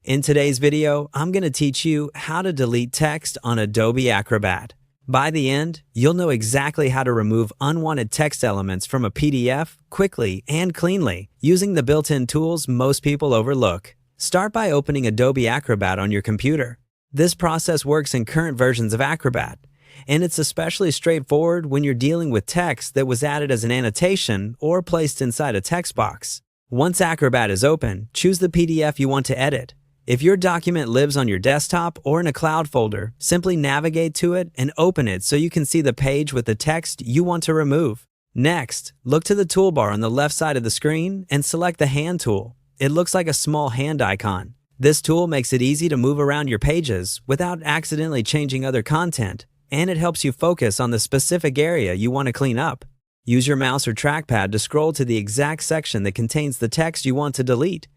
In today's video, I'm going to teach you how to delete text on Adobe Acrobat. By the end, you'll know exactly how to remove unwanted text elements from a PDF quickly and cleanly using the built-in tools most people overlook. Start by opening Adobe Acrobat on your computer. This process works in current versions of Acrobat, and it's especially straightforward when you're dealing with text that was added as an annotation or placed inside a text box. Once Acrobat is open, choose the PDF you want to edit. If your document lives on your desktop or in a cloud folder, simply navigate to it and open it so you can see the page with the text you want to remove. Next, look to the toolbar on the left side of the screen and select the Hand tool. It looks like a small hand icon. This tool makes it easy to move around your pages without accidentally changing other content, and it helps you focus on the specific area you want to clean up. Use your mouse or trackpad to scroll to the exact section that contains the text you want to delete.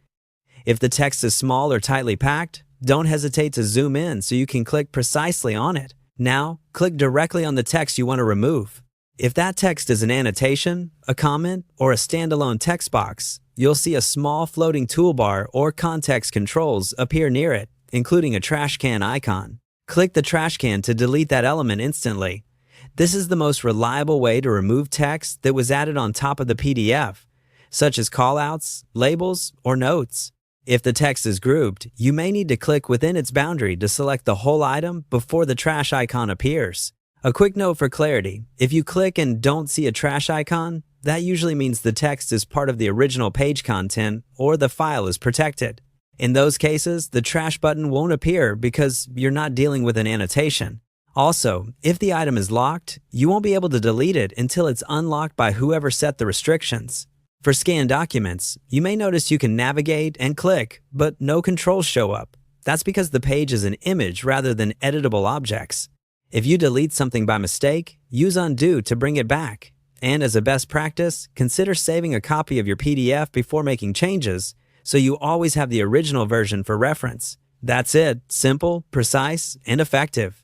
If the text is small or tightly packed, don't hesitate to zoom in so you can click precisely on it. Now, click directly on the text you want to remove. If that text is an annotation, a comment, or a standalone text box, you'll see a small floating toolbar or context controls appear near it, including a trash can icon. Click the trash can to delete that element instantly. This is the most reliable way to remove text that was added on top of the PDF, such as callouts, labels, or notes. If the text is grouped, you may need to click within its boundary to select the whole item before the trash icon appears. A quick note for clarity: if you click and don't see a trash icon, that usually means the text is part of the original page content or the file is protected. In those cases, the trash button won't appear because you're not dealing with an annotation. Also, if the item is locked, you won't be able to delete it until it's unlocked by whoever set the restrictions. For scanned documents, you may notice you can navigate and click, but no controls show up. That's because the page is an image rather than editable objects. If you delete something by mistake, use undo to bring it back. And as a best practice, consider saving a copy of your PDF before making changes, so you always have the original version for reference. That's it. Simple, precise, and effective.